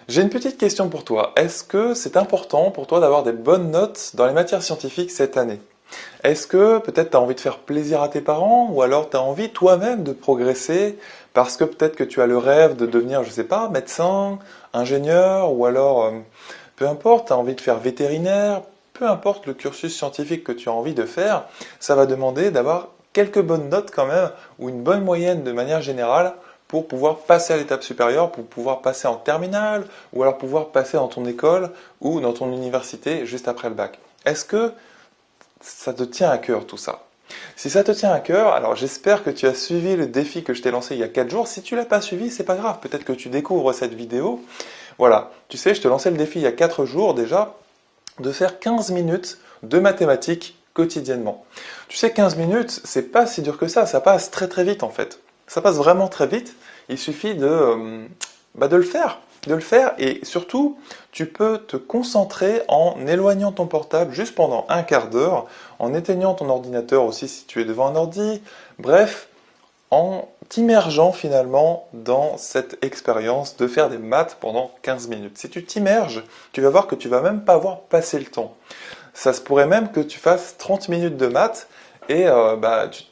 J'ai une petite question pour toi. Est-ce que c'est important pour toi d'avoir des bonnes notes dans les matières scientifiques cette année? Est-ce que peut-être tu as envie de faire plaisir à tes parents ou alors tu as envie toi-même de progresser parce que peut-être que tu as le rêve de devenir, je sais pas, médecin, ingénieur ou alors peu importe, tu as envie de faire vétérinaire, peu importe le cursus scientifique que tu as envie de faire, ça va demander d'avoir quelques bonnes notes quand même ou une bonne moyenne de manière générale pour pouvoir passer à l'étape supérieure, pour pouvoir passer en terminale ou alors pouvoir passer dans ton école ou dans ton université juste après le bac. Est-ce que ça te tient à cœur tout ça? Si ça te tient à cœur, alors j'espère que tu as suivi le défi que je t'ai lancé il y a 4 jours. Si tu l'as pas suivi, c'est pas grave. Peut-être que tu découvres cette vidéo. Voilà. Tu sais, je te lançais le défi il y a 4 jours déjà de faire 15 minutes de mathématiques quotidiennement. Tu sais, 15 minutes, c'est pas si dur que ça passe très très vite en fait. Ça passe vraiment très vite, il suffit de le faire. De le faire et surtout, tu peux te concentrer en éloignant ton portable juste pendant un quart d'heure, en éteignant ton ordinateur aussi si tu es devant un ordi, bref, en t'immergeant finalement dans cette expérience de faire des maths pendant 15 minutes. Si tu t'immerges, tu vas voir que tu vas même pas voir passer le temps. Ça se pourrait même que tu fasses 30 minutes de maths et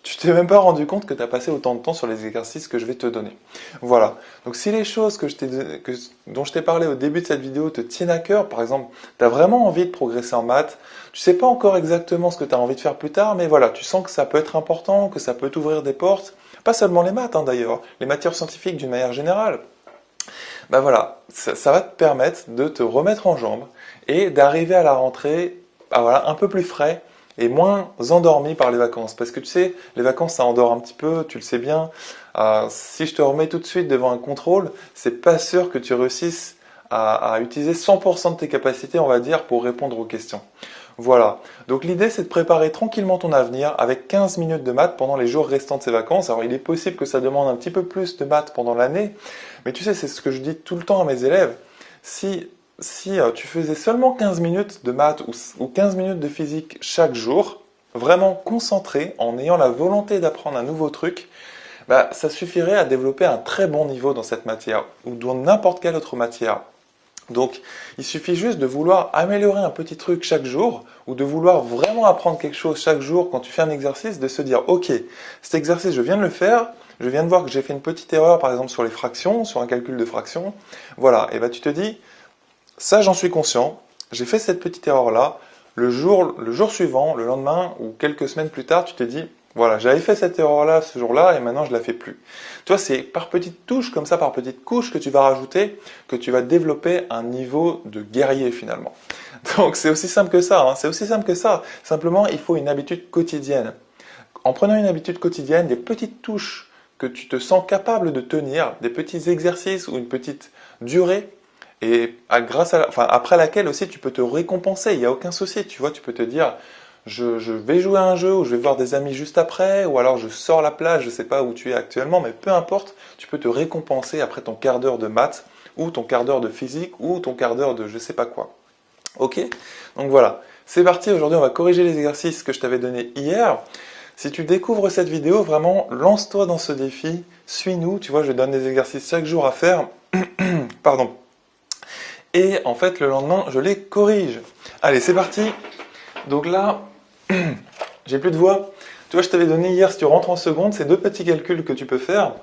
tu t'es même pas rendu compte que tu as passé autant de temps sur les exercices que je vais te donner. Voilà. Donc si les choses dont je t'ai parlé au début de cette vidéo te tiennent à cœur, par exemple, tu as vraiment envie de progresser en maths, tu sais pas encore exactement ce que tu as envie de faire plus tard, mais voilà, tu sens que ça peut être important, que ça peut t'ouvrir des portes, pas seulement les maths d'ailleurs, les matières scientifiques d'une manière générale. Ben voilà, ça va te permettre de te remettre en jambes et d'arriver à la rentrée voilà, un peu plus frais et moins endormi par les vacances. Parce que tu sais, les vacances, ça endort un petit peu, tu le sais bien. Si je te remets tout de suite devant un contrôle, c'est pas sûr que tu réussisses à utiliser 100% de tes capacités, on va dire, pour répondre aux questions. Voilà. Donc l'idée, c'est de préparer tranquillement ton avenir avec 15 minutes de maths pendant les jours restants de ces vacances. Alors il est possible que ça demande un petit peu plus de maths pendant l'année, mais tu sais, c'est ce que je dis tout le temps à mes élèves. Si tu faisais seulement 15 minutes de maths ou 15 minutes de physique chaque jour, vraiment concentré, en ayant la volonté d'apprendre un nouveau truc, bah, ça suffirait à développer un très bon niveau dans cette matière ou dans n'importe quelle autre matière. Donc, il suffit juste de vouloir améliorer un petit truc chaque jour ou de vouloir vraiment apprendre quelque chose chaque jour quand tu fais un exercice, de se dire, ok, cet exercice, je viens de le faire, je viens de voir que j'ai fait une petite erreur, par exemple sur les fractions, sur un calcul de fractions. Voilà, et bah tu te dis, ça j'en suis conscient, j'ai fait cette petite erreur-là, le jour suivant, le lendemain ou quelques semaines plus tard, tu te dis, voilà, j'avais fait cette erreur-là ce jour-là et maintenant je la fais plus. Tu vois, c'est par petites touches comme ça, par petites couches que tu vas rajouter, que tu vas développer un niveau de guerrier finalement. Donc c'est aussi simple que ça, hein, c'est aussi simple que ça. Simplement, il faut une habitude quotidienne. En prenant une habitude quotidienne, des petites touches que tu te sens capable de tenir, des petits exercices ou une petite durée, et après laquelle aussi tu peux te récompenser, il n'y a aucun souci, tu vois, tu peux te dire, je vais jouer à un jeu ou je vais voir des amis juste après, ou alors je sors la plage, je ne sais pas où tu es actuellement, mais peu importe, tu peux te récompenser après ton quart d'heure de maths, ou ton quart d'heure de physique, ou ton quart d'heure de je sais pas quoi. Ok? Donc voilà, c'est parti, aujourd'hui on va corriger les exercices que je t'avais donnés hier. Si tu découvres cette vidéo, vraiment, lance-toi dans ce défi, suis-nous, tu vois, je donne des exercices chaque jour à faire. Pardon. Et en fait, le lendemain, je les corrige. Allez, c'est parti. Donc là, j'ai plus de voix. Tu vois, je t'avais donné hier, si tu rentres en seconde, ces deux petits calculs que tu peux faire.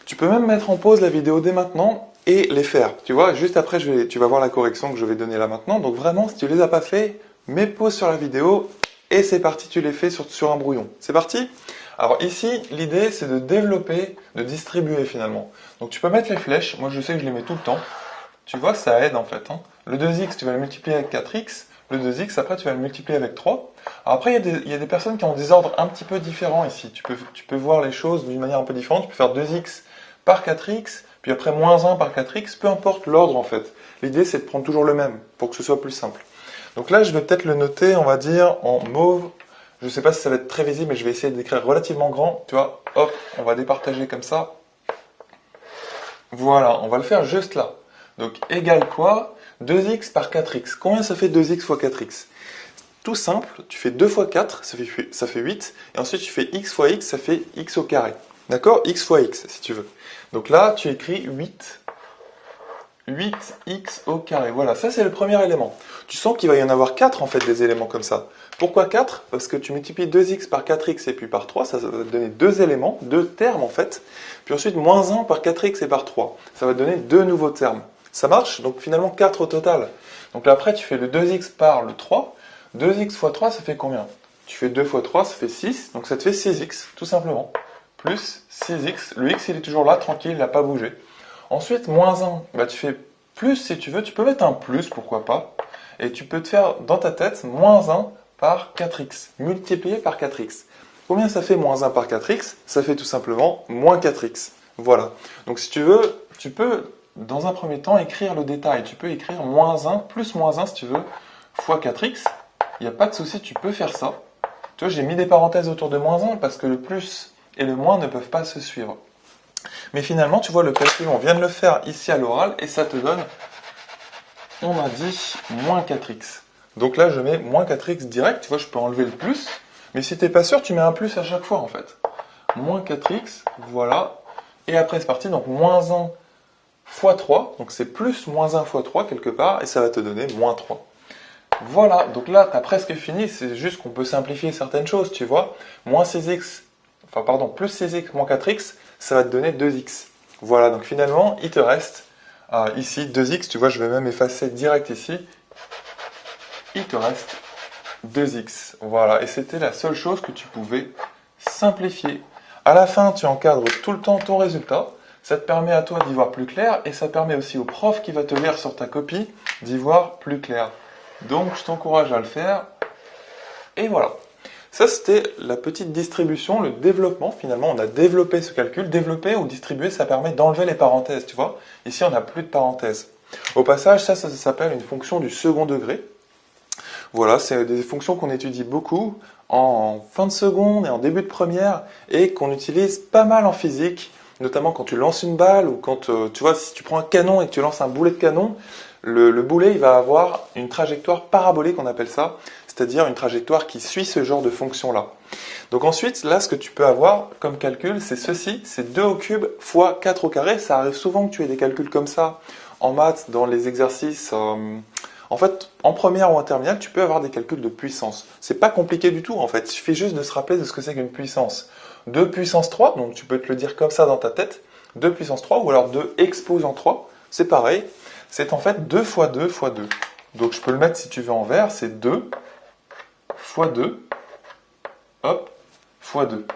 Tu peux même mettre en pause la vidéo dès maintenant et les faire. Tu vois, juste après, tu vas voir la correction que je vais donner là maintenant. Donc vraiment, si tu les as pas fait, mets pause sur la vidéo et c'est parti, tu les fais sur un brouillon. C'est parti? Alors ici, l'idée, c'est de développer, de distribuer finalement. Donc tu peux mettre les flèches. Moi, je sais que je les mets tout le temps. Tu vois, ça aide en fait. Hein. Le 2x, tu vas le multiplier avec 4x. Le 2x, après, tu vas le multiplier avec 3. Alors après, il y a des personnes qui ont des ordres un petit peu différents ici. Tu peux voir les choses d'une manière un peu différente. Tu peux faire 2x par 4x, puis après moins 1 par 4x, peu importe l'ordre en fait. L'idée, c'est de prendre toujours le même, pour que ce soit plus simple. Donc là, je vais peut-être le noter, on va dire, en mauve. Je ne sais pas si ça va être très visible, mais je vais essayer d'écrire relativement grand. Tu vois, hop, on va départager comme ça. Voilà, on va le faire juste là. Donc, égale quoi? 2x par 4x. Combien ça fait 2x fois 4x? Tout simple, tu fais 2 fois 4, ça fait 8. Et ensuite, tu fais x fois x, ça fait x au carré. D'accord? X fois x, si tu veux. Donc là, tu écris 8 8x au carré. Voilà, ça c'est le premier élément. Tu sens qu'il va y en avoir 4 en fait des éléments comme ça. Pourquoi 4? Parce que tu multiplies 2x par 4x et puis par 3, ça va te donner deux éléments, deux termes en fait. Puis ensuite, moins 1 par 4x et par 3, ça va te donner deux nouveaux termes. Ça marche? Donc finalement 4 au total. Donc là après, tu fais le 2x par le 3. 2x fois 3, ça fait combien? Tu fais 2 fois 3, ça fait 6. Donc ça te fait 6x, tout simplement. Plus 6x. Le x, il est toujours là, tranquille, il n'a pas bougé. Ensuite, moins 1, bah, tu fais plus si tu veux. Tu peux mettre un plus, pourquoi pas. Et tu peux te faire dans ta tête moins 1 par 4x, multiplié par 4x. Combien ça fait moins 1 par 4x? Ça fait tout simplement moins 4x. Voilà. Donc si tu veux, tu peux, dans un premier temps, écrire le détail. Tu peux écrire moins 1 plus moins 1 si tu veux, fois 4x. Il n'y a pas de souci, tu peux faire ça. Tu vois, j'ai mis des parenthèses autour de moins 1 parce que le plus et le moins ne peuvent pas se suivre. Mais finalement, tu vois, le calcul, on vient de le faire ici à l'oral et ça te donne, on a dit, moins 4x. Donc là, je mets moins 4x direct. Tu vois, je peux enlever le plus. Mais si tu n'es pas sûr, tu mets un plus à chaque fois, en fait. Moins 4x, voilà. Et après, c'est parti. Donc, moins 1 fois 3. Donc, c'est plus moins 1 fois 3, quelque part. Et ça va te donner moins 3. Voilà. Donc là, tu as presque fini. C'est juste qu'on peut simplifier certaines choses, tu vois. Moins 6x, enfin, pardon, plus 6x moins 4x, ça va te donner 2x. Voilà. Donc, finalement, il te reste ici 2x. Tu vois, je vais même effacer direct ici. Il te reste 2x. Voilà, et c'était la seule chose que tu pouvais simplifier. À la fin, tu encadres tout le temps ton résultat. Ça te permet à toi d'y voir plus clair et ça permet aussi au prof qui va te lire sur ta copie d'y voir plus clair. Donc, je t'encourage à le faire. Et voilà. Ça, c'était la petite distribution, le développement. Finalement, on a développé ce calcul. Développer ou distribuer, ça permet d'enlever les parenthèses, tu vois. Ici, on n'a plus de parenthèses. Au passage, ça s'appelle une fonction du second degré. Voilà, c'est des fonctions qu'on étudie beaucoup en fin de seconde et en début de première et qu'on utilise pas mal en physique, notamment quand tu lances une balle ou quand tu vois, si tu prends un canon et que tu lances un boulet de canon, le boulet il va avoir une trajectoire parabolique, on appelle ça, c'est-à-dire une trajectoire qui suit ce genre de fonction-là. Donc ensuite, là, ce que tu peux avoir comme calcul, c'est ceci, c'est 2 au cube fois 4 au carré. Ça arrive souvent que tu aies des calculs comme ça en maths, dans les exercices. En fait, en première ou en terminale, tu peux avoir des calculs de puissance. C'est pas compliqué du tout, en fait. Il suffit juste de se rappeler de ce que c'est qu'une puissance. 2 puissance 3, donc tu peux te le dire comme ça dans ta tête. 2 puissance 3, ou alors 2 exposant 3, c'est pareil. C'est en fait 2 fois 2 fois 2. Donc je peux le mettre si tu veux en vert, c'est 2 fois 2, hop, fois 2.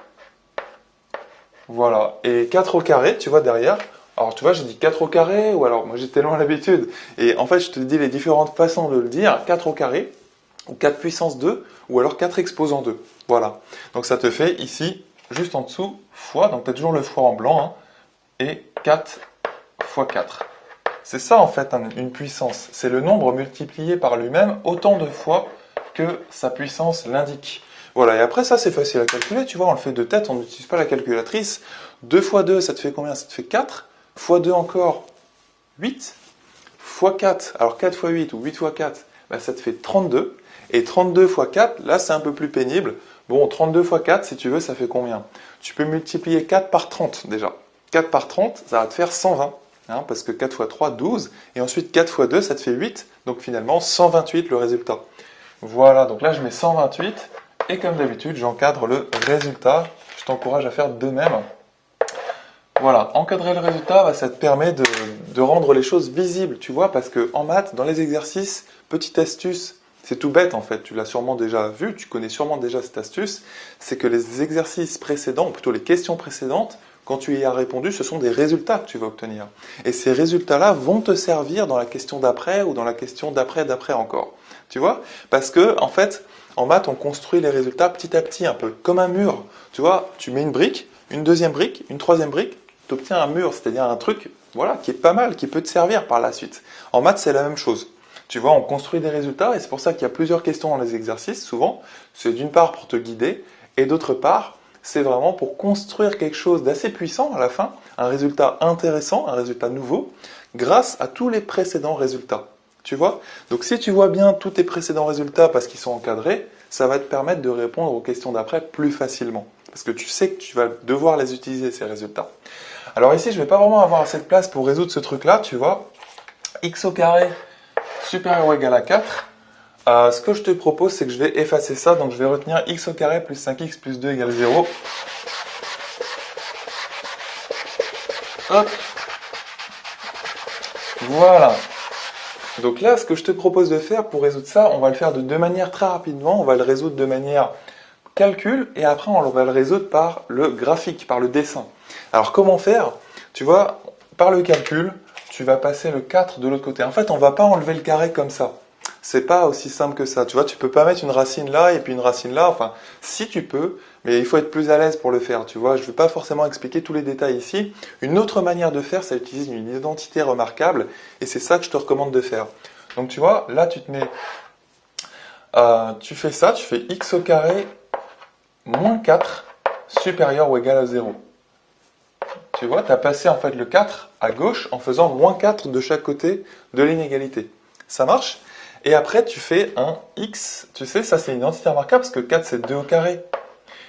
Voilà. Et 4 au carré, tu vois derrière. Alors tu vois, j'ai dit 4 au carré, ou alors moi j'ai tellement l'habitude. Et en fait, je te dis les différentes façons de le dire. 4 au carré, ou 4 puissance 2, ou alors 4 exposant 2. Voilà. Donc ça te fait ici, juste en dessous, fois, donc tu as toujours le fois en blanc, hein, et 4 fois 4. C'est ça en fait une puissance. C'est le nombre multiplié par lui-même autant de fois que sa puissance l'indique. Voilà, et après ça c'est facile à calculer, tu vois, on le fait de tête, on n'utilise pas la calculatrice. 2 fois 2, ça te fait combien? Ça te fait 4. Fois 2 encore, 8. Fois 4, alors 4 fois 8 ou 8 fois 4, bah, ça te fait 32. Et 32 fois 4, là c'est un peu plus pénible. Bon, 32 fois 4, si tu veux, ça fait combien? Tu peux multiplier 4 par 30 déjà. 4 par 30, ça va te faire 120. Hein, parce que 4 fois 3, 12. Et ensuite 4 fois 2, ça te fait 8. Donc finalement, 128 le résultat. Voilà, donc là je mets 128. Et comme d'habitude, j'encadre le résultat. Je t'encourage à faire de même. Voilà, encadrer le résultat, bah, ça te permet de rendre les choses visibles, tu vois, parce que en maths, dans les exercices, petite astuce, c'est tout bête en fait, tu l'as sûrement déjà vu, tu connais sûrement déjà cette astuce, c'est que les exercices précédents, ou plutôt les questions précédentes, quand tu y as répondu, ce sont des résultats que tu vas obtenir. Et ces résultats-là vont te servir dans la question d'après ou dans la question d'après encore. Tu vois? Parce que, en fait, en maths, on construit les résultats petit à petit, un peu comme un mur. Tu vois, tu mets une brique, une deuxième brique, une troisième brique, tu obtiens un mur, c'est-à-dire un truc voilà, qui est pas mal, qui peut te servir par la suite. En maths, c'est la même chose. Tu vois, on construit des résultats et c'est pour ça qu'il y a plusieurs questions dans les exercices, souvent. C'est d'une part pour te guider et d'autre part, c'est vraiment pour construire quelque chose d'assez puissant à la fin, un résultat intéressant, un résultat nouveau, grâce à tous les précédents résultats. Tu vois? Donc si tu vois bien tous tes précédents résultats parce qu'ils sont encadrés, ça va te permettre de répondre aux questions d'après plus facilement. Parce que tu sais que tu vas devoir les utiliser, ces résultats. Alors ici, je ne vais pas vraiment avoir assez de place pour résoudre ce truc-là, tu vois. x au carré supérieur ou égal à 4. Ce que je te propose, c'est que je vais effacer ça. Donc je vais retenir x au carré plus 5x plus 2 égale 0. Hop. Voilà. Donc là, ce que je te propose de faire pour résoudre ça, on va le faire de deux manières très rapidement. On va le résoudre de manière calcul et après on va le résoudre par le graphique, par le dessin. Alors comment faire? Tu vois, par le calcul, tu vas passer le 4 de l'autre côté. En fait, on va pas enlever le carré comme ça. C'est pas aussi simple que ça. Tu vois, tu peux pas mettre une racine là et puis une racine là. Enfin, si tu peux, mais il faut être plus à l'aise pour le faire. Tu vois, je vais pas forcément expliquer tous les détails ici. Une autre manière de faire, c'est utiliser une identité remarquable et c'est ça que je te recommande de faire. Donc tu vois, là tu te mets, tu fais ça, tu fais x au carré moins 4 supérieur ou égal à 0. Tu vois, tu as passé en fait le 4 à gauche en faisant moins 4 de chaque côté de l'inégalité. Ça marche? Et après, tu fais un x. Tu sais, ça c'est une identité remarquable parce que 4 c'est 2 au carré.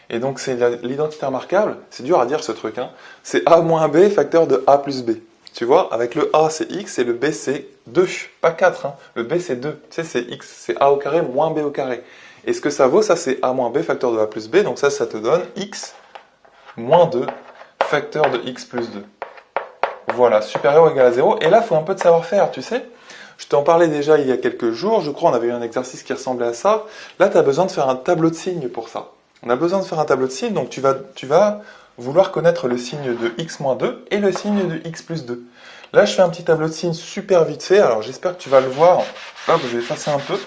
Et donc c'est l'identité remarquable. C'est dur à dire ce truc. Hein. C'est a moins b facteur de a plus b. Tu vois, avec le a c'est x et le b c'est 2. Pas 4. Hein. Le b c'est 2. Tu sais, c'est x. C'est a au carré moins b au carré. Et ce que ça vaut, ça c'est a moins b facteur de a plus b. Donc ça te donne x moins 2 facteur de x plus 2. Voilà, supérieur ou égal à 0. Et là, il faut un peu de savoir-faire, tu sais. Je t'en parlais déjà il y a quelques jours, je crois on avait eu un exercice qui ressemblait à ça. Là, tu as besoin de faire un tableau de signes pour ça. On a besoin de faire un tableau de signes, donc tu vas vouloir connaître le signe de x moins 2 et le signe de x plus 2. Là, je fais un petit tableau de signes super vite fait, alors j'espère que tu vas le voir. Hop, je vais effacer un peu.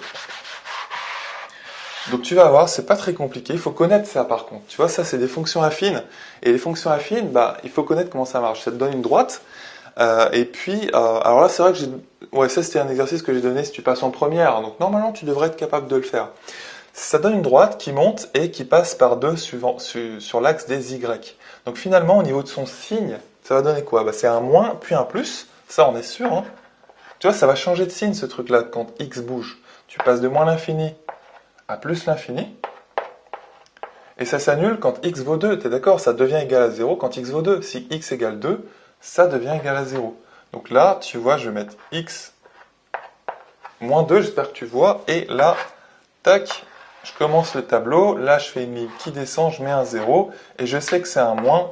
Donc tu vas voir, c'est pas très compliqué, il faut connaître ça par contre. Tu vois, ça c'est des fonctions affines, et les fonctions affines, bah, il faut connaître comment ça marche. Ça te donne une droite, et puis, alors là c'est vrai que ouais, ça c'était un exercice que j'ai donné si tu passes en première, donc normalement tu devrais être capable de le faire. Ça donne une droite qui monte et qui passe par deux sur l'axe des y. Donc finalement, au niveau de son signe, ça va donner quoi? Bah, c'est un moins puis un plus, ça on est sûr. Hein. Tu vois, ça va changer de signe ce truc-là quand x bouge. Tu passes de moins l'infini à plus l'infini. Et ça s'annule quand x vaut 2. Tu es d'accord? Ça devient égal à 0 quand x vaut 2. Si x égale 2, ça devient égal à 0. Donc là, tu vois, je vais mettre x moins 2, j'espère que tu vois. Et là, tac, je commence le tableau. Là, je fais une ligne qui descend, je mets un 0. Et je sais que c'est un moins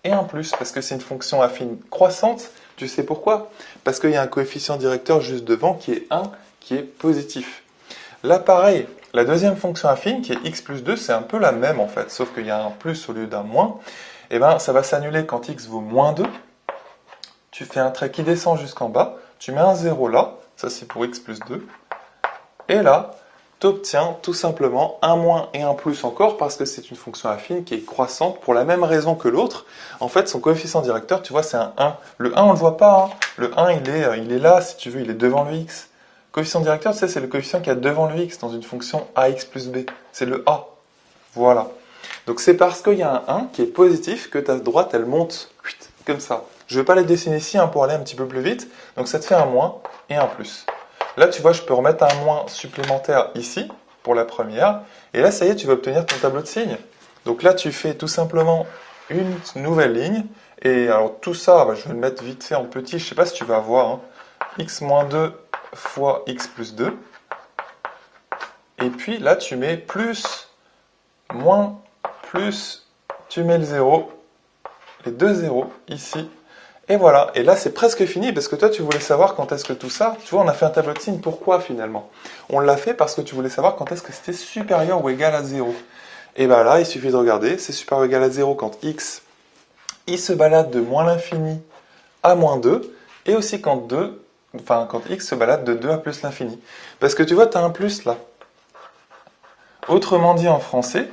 et un plus, parce que c'est une fonction affine croissante. Tu sais pourquoi? Parce qu'il y a un coefficient directeur juste devant qui est 1, qui est positif. Là, pareil, la deuxième fonction affine, qui est x plus 2, c'est un peu la même en fait, sauf qu'il y a un plus au lieu d'un moins. Et bien, ça va s'annuler quand x vaut moins 2. Tu fais un trait qui descend jusqu'en bas, tu mets un 0 là, ça c'est pour x plus 2. Et là, tu obtiens tout simplement un moins et un plus encore, parce que c'est une fonction affine qui est croissante pour la même raison que l'autre. En fait, son coefficient directeur, tu vois, c'est un 1. Le 1, on ne le voit pas. Hein. Le 1, il est là, si tu veux, il est devant le x. Coefficient directeur, tu sais, c'est le coefficient qu'il y a devant le x dans une fonction ax plus b. C'est le a. Voilà. Donc c'est parce qu'il y a un 1 qui est positif que ta droite, elle monte comme ça. Je ne vais pas la dessiner ici hein, pour aller un petit peu plus vite. Donc ça te fait un moins et un plus. Là, tu vois, je peux remettre un moins supplémentaire ici pour la première. Et là, ça y est, tu vas obtenir ton tableau de signes. Donc là, tu fais tout simplement une nouvelle ligne. Et alors tout ça, bah, je vais le mettre vite fait en petit. Je ne sais pas si tu vas voir. Hein. X moins 2 fois x plus 2. Et puis là, tu mets plus, moins, plus, tu mets le 0, les deux zéros ici. Et voilà, et là c'est presque fini parce que toi tu voulais savoir quand est-ce que tout ça, tu vois on a fait un tableau de signes, pourquoi finalement? On l'a fait parce que tu voulais savoir quand est-ce que c'était supérieur ou égal à 0. Et bien là il suffit de regarder, c'est supérieur ou égal à 0 quand x, il se balade de moins l'infini à moins 2, et aussi quand x se balade de 2 à plus l'infini. Parce que tu vois tu as un plus là. Autrement dit en français,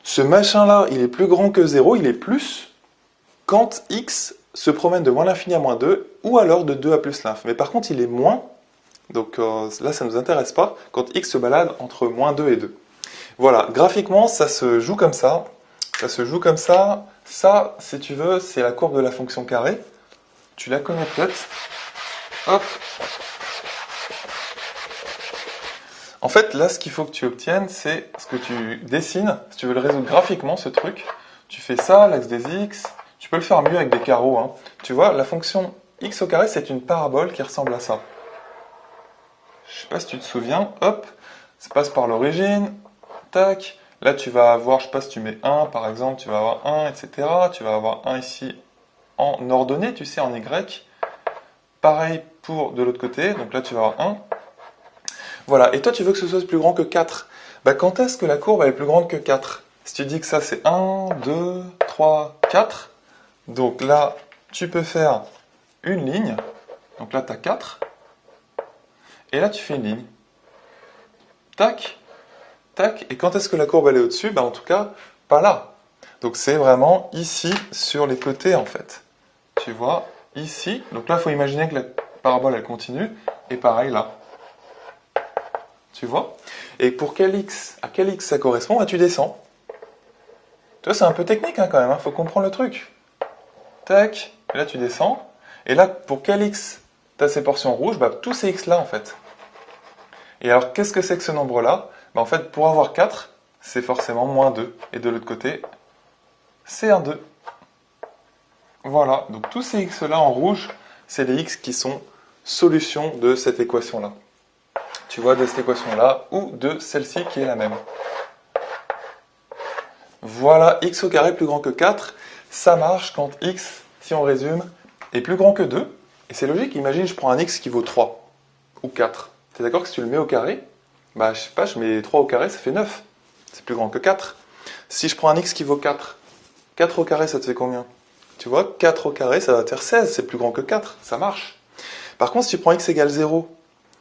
ce machin là il est plus grand que 0, il est plus quand x se promène de moins l'infini à moins 2, ou alors de 2 à plus l'inf. Mais par contre, il est moins, donc là, ça ne nous intéresse pas, quand x se balade entre moins 2 et 2. Voilà, graphiquement, ça se joue comme ça. Ça se joue comme ça. Ça, si tu veux, c'est la courbe de la fonction carrée. Tu la connais peut-être. Hop. En fait, là, ce qu'il faut que tu obtiennes, c'est ce que tu dessines. Si tu veux le résoudre graphiquement, ce truc, tu fais ça, l'axe des x. Tu peux le faire mieux avec des carreaux. Hein. Tu vois, la fonction x au carré, c'est une parabole qui ressemble à ça. Je sais pas si tu te souviens, hop, ça passe par l'origine, tac, là tu vas avoir, je sais pas si tu mets 1 par exemple, tu vas avoir 1, etc. Tu vas avoir 1 ici en ordonnée, tu sais, en Y. Pareil pour de l'autre côté, donc là tu vas avoir 1. Voilà, et toi tu veux que ce soit plus grand que 4. Bah, quand est-ce que la courbe elle est plus grande que 4? Si tu dis que ça c'est 1, 2, 3, 4, donc là tu peux faire une ligne, donc là tu as 4, et là tu fais une ligne. Tac, tac, et quand est-ce que la courbe elle est au-dessus? Bah en tout cas, pas là. Donc c'est vraiment ici sur les côtés en fait. Tu vois, ici, donc là il faut imaginer que la parabole elle continue, et pareil là. Tu vois? Et pour quel x, à quel x ça correspond, bah, tu descends. Tu vois, c'est un peu technique hein, quand même, faut comprendre le truc. Tac, et là tu descends. Et là, pour quel x tu as ces portions rouges, bah, tous ces x là en fait. Et alors, qu'est-ce que c'est que ce nombre-là? Bah, en fait, pour avoir 4, c'est forcément moins 2. Et de l'autre côté, c'est un 2. Voilà, donc tous ces x là en rouge, c'est les x qui sont solutions de cette équation-là. Tu vois, de cette équation-là, ou de celle-ci qui est la même. Voilà, x au carré plus grand que 4, ça marche quand x, si on résume, est plus grand que 2. Et c'est logique, imagine je prends un x qui vaut 3 ou 4. Tu es d'accord que si tu le mets au carré, bah je sais pas, je mets 3 au carré, ça fait 9. C'est plus grand que 4. Si je prends un x qui vaut 4, 4 au carré ça te fait combien? Tu vois, 4 au carré ça va te faire 16, c'est plus grand que 4, ça marche. Par contre, si tu prends x égale 0,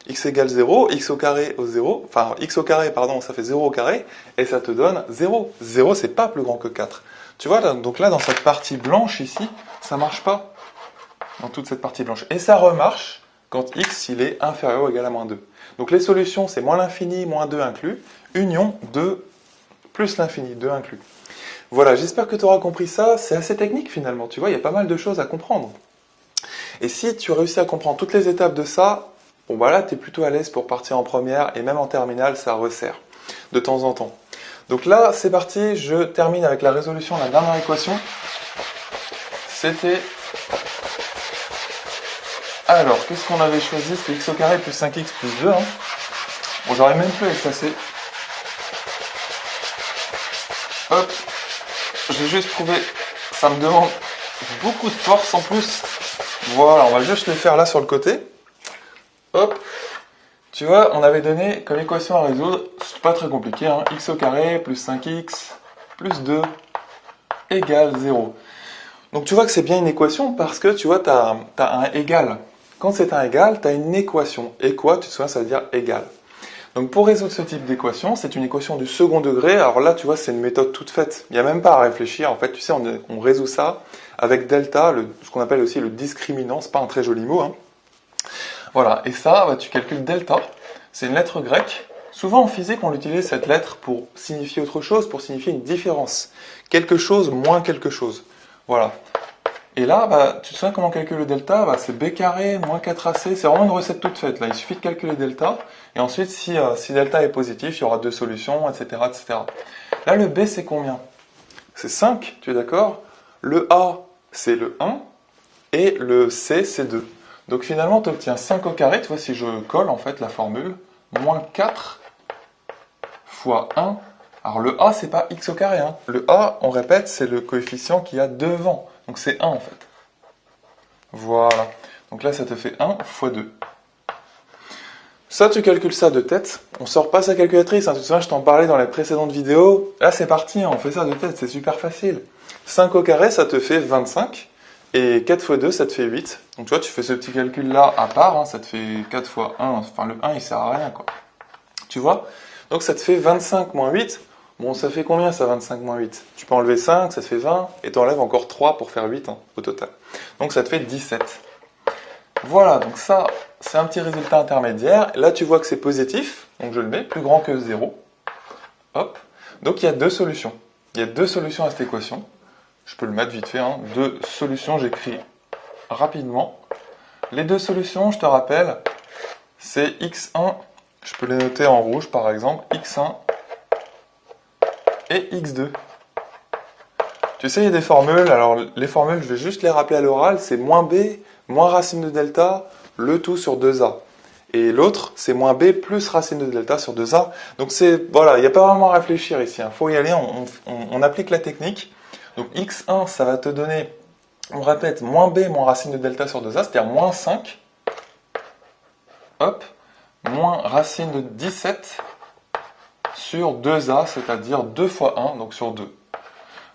x égale 0, x au carré au 0, enfin x au carré, pardon, ça fait 0 au carré, et ça te donne 0. 0, c'est pas plus grand que 4. Tu vois, donc là, dans cette partie blanche ici, ça marche pas. Dans toute cette partie blanche. Et ça remarche quand x, il est inférieur ou égal à moins 2. Donc les solutions, c'est moins l'infini, moins 2 inclus, union 2 plus l'infini, 2 inclus. Voilà, j'espère que tu auras compris ça. C'est assez technique finalement, tu vois, il y a pas mal de choses à comprendre. Et si tu réussis à comprendre toutes les étapes de ça, bon bah là, tu es plutôt à l'aise pour partir en première, et même en terminale, ça resserre de temps en temps. Donc là, c'est parti, je termine avec la résolution de la dernière équation. C'était... Alors, qu'est-ce qu'on avait choisi? C'était x au carré plus 5x plus 2. Hein. Bon, j'aurais même pu effacer. Hop, j'ai juste trouvé... Ça me demande beaucoup de force en plus. Voilà, on va juste les faire là sur le côté. Hop, tu vois, on avait donné comme équation à résoudre, c'est pas très compliqué, hein, x au carré plus 5x plus 2 égale 0. Donc tu vois que c'est bien une équation parce que tu vois, tu as un égal. Quand c'est un égal, tu as une équation. Et quoi, tu te souviens, ça veut dire égal. Donc pour résoudre ce type d'équation, c'est une équation du second degré. Alors là, tu vois, c'est une méthode toute faite. Il n'y a même pas à réfléchir. En fait, tu sais, on résout ça avec delta, ce qu'on appelle aussi le discriminant. C'est pas un très joli mot. Hein. Voilà, et ça, bah, tu calcules delta. C'est une lettre grecque. Souvent en physique, on utilise cette lettre pour signifier autre chose, pour signifier une différence. Quelque chose moins quelque chose. Voilà. Et là, bah, tu te souviens comment calculer le delta? Bah, c'est b carré moins 4ac. C'est vraiment une recette toute faite. Là, il suffit de calculer delta. Et ensuite, si delta est positif, il y aura deux solutions, etc., etc. Là, le b, c'est combien? C'est 5, tu es d'accord? Le a, c'est le 1. Et le c, c'est 2. Donc finalement, tu obtiens 5 au carré. Tu vois, si je colle en fait la formule, moins 4 fois 1. Alors le a, c'est pas x au carré. Hein. Le a, on répète, c'est le coefficient qu'il y a devant. Donc c'est 1 en fait. Voilà. Donc là, ça te fait 1 fois 2. Ça, tu calcules ça de tête. On sort pas sa calculatrice. Hein. Tu te souviens, je t'en parlais dans les précédentes vidéos. Là, c'est parti. Hein. On fait ça de tête. C'est super facile. 5 au carré, ça te fait 25. Et 4 fois 2, ça te fait 8. Donc tu vois, tu fais ce petit calcul-là à part. Hein. Ça te fait 4 fois 1. Enfin, le 1, il sert à rien, quoi. Tu vois? Donc ça te fait 25 moins 8. Bon, ça fait combien ça, 25 moins 8? Tu peux enlever 5, ça te fait 20, et tu enlèves encore 3 pour faire 8 hein, au total. Donc ça te fait 17. Voilà, donc ça, c'est un petit résultat intermédiaire. Là, tu vois que c'est positif, donc je le mets, plus grand que 0. Hop. Donc il y a deux solutions. Il y a deux solutions à cette équation. Je peux le mettre vite fait. Hein. Deux solutions, j'écris rapidement. Les deux solutions, je te rappelle, c'est x1, je peux les noter en rouge par exemple, x1 et x2. Tu sais, il y a des formules, alors les formules, je vais juste les rappeler à l'oral, c'est moins b moins racine de delta, le tout sur 2a. Et l'autre, c'est moins b plus racine de delta sur 2a. Donc voilà, il n'y a pas vraiment à réfléchir ici. Il faut y aller, on applique la technique. Donc x1, ça va te donner, on répète, moins b moins racine de delta sur 2a, c'est-à-dire moins 5. Hop, moins racine de 17 sur 2a, c'est-à-dire 2 fois 1, donc sur 2.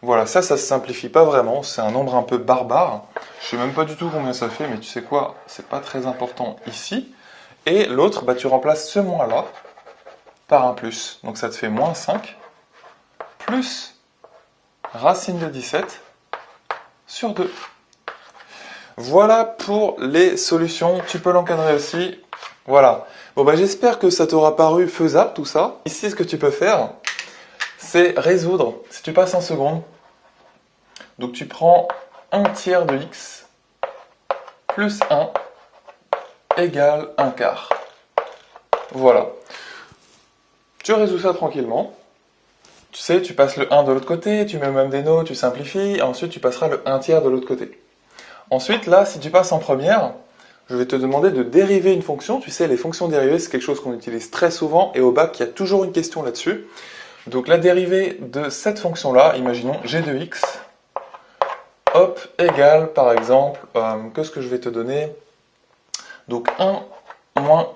Voilà, ça se simplifie pas vraiment, c'est un nombre un peu barbare. Je sais même pas du tout combien ça fait, mais tu sais quoi, c'est pas très important ici. Et l'autre, tu remplaces ce moins-là par un plus. Donc ça te fait moins 5 plus racine de 17 sur 2. Voilà pour les solutions. Tu peux l'encadrer aussi. Voilà. Bon, j'espère que ça t'aura paru faisable tout ça. Ici, ce que tu peux faire, c'est résoudre. Si tu passes en seconde, donc tu prends 1 tiers de x plus 1 égale 1 quart. Voilà. Tu résous ça tranquillement. Tu sais, tu passes le 1 de l'autre côté, tu mets même des notes, tu simplifies, ensuite tu passeras le 1 tiers de l'autre côté. Ensuite, là, si tu passes en première, je vais te demander de dériver une fonction. Tu sais, les fonctions dérivées, c'est quelque chose qu'on utilise très souvent, et au bac, il y a toujours une question là-dessus. Donc la dérivée de cette fonction-là, imaginons g de x, hop, égale, par exemple, qu'est-ce que je vais te donner? Donc 1 moins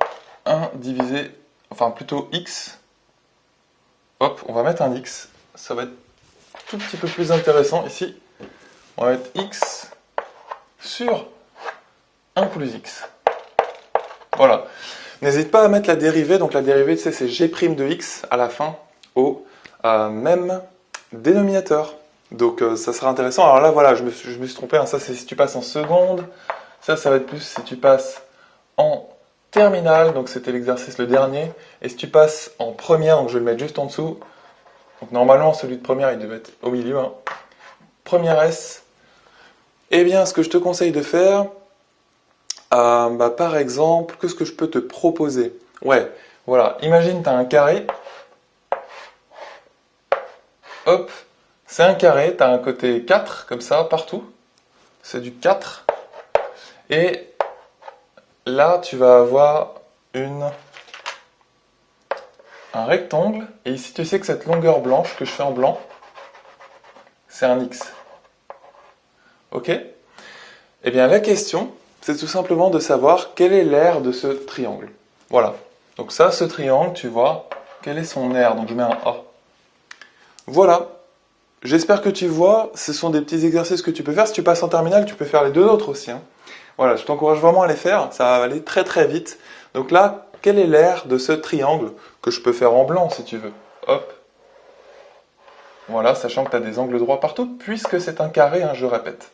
1 divisé, enfin plutôt x, hop, on va mettre un x, ça va être tout petit peu plus intéressant ici. On va mettre x sur 1 plus x. Voilà. N'hésite pas à mettre la dérivée, donc la dérivée, tu sais, c'est g' de x à la fin au même dénominateur. Donc ça sera intéressant. Alors là, voilà, je me suis trompé, hein. Ça c'est si tu passes en seconde, ça va être plus si tu passes en terminale, donc c'était l'exercice le dernier, et si tu passes en première, donc je vais le mettre juste en dessous, donc normalement celui de première il devait être au milieu, hein. Première S, eh bien ce que je te conseille de faire, par exemple, qu'est-ce que je peux te proposer? Ouais, voilà, imagine tu as un carré, hop, c'est un carré, tu as un côté 4, comme ça, partout, c'est du 4, et là, tu vas avoir un rectangle, et ici, tu sais que cette longueur blanche que je fais en blanc, c'est un x. Ok? Eh bien, la question, c'est tout simplement de savoir quel est l'aire de ce triangle. Voilà. Donc ça, ce triangle, tu vois, quel est son aire? Donc je mets un A. Voilà. J'espère que tu vois, ce sont des petits exercices que tu peux faire. Si tu passes en terminale, tu peux faire les deux autres aussi, hein. Voilà, je t'encourage vraiment à les faire, ça va aller très très vite. Donc là, quelle est l'aire de ce triangle que je peux faire en blanc si tu veux? Hop. Voilà, sachant que tu as des angles droits partout, puisque c'est un carré, hein, je répète.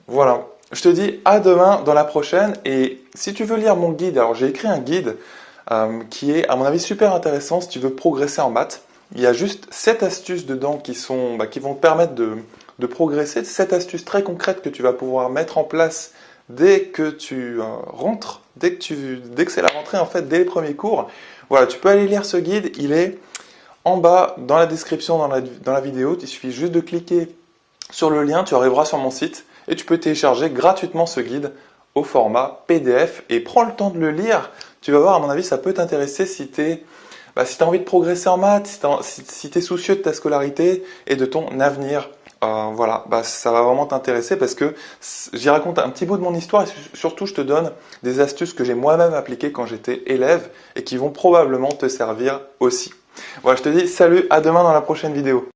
Voilà, je te dis à demain dans la prochaine, et si tu veux lire mon guide, alors j'ai écrit un guide qui est à mon avis super intéressant si tu veux progresser en maths. Il y a juste 7 astuces dedans qui vont te permettre de progresser, 7 astuces très concrètes que tu vas pouvoir mettre en place dès que tu rentres, dès que c'est la rentrée en fait, dès les premiers cours. Voilà, tu peux aller lire ce guide, il est en bas dans la description, dans la vidéo, il suffit juste de cliquer sur le lien, tu arriveras sur mon site et tu peux télécharger gratuitement ce guide au format PDF et prends le temps de le lire. Tu vas voir, à mon avis, ça peut t'intéresser si tu as envie de progresser en maths, si tu es soucieux de ta scolarité et de ton avenir. Voilà, ça va vraiment t'intéresser parce que j'y raconte un petit bout de mon histoire et surtout je te donne des astuces que j'ai moi-même appliquées quand j'étais élève et qui vont probablement te servir aussi. Voilà, je te dis salut, à demain dans la prochaine vidéo.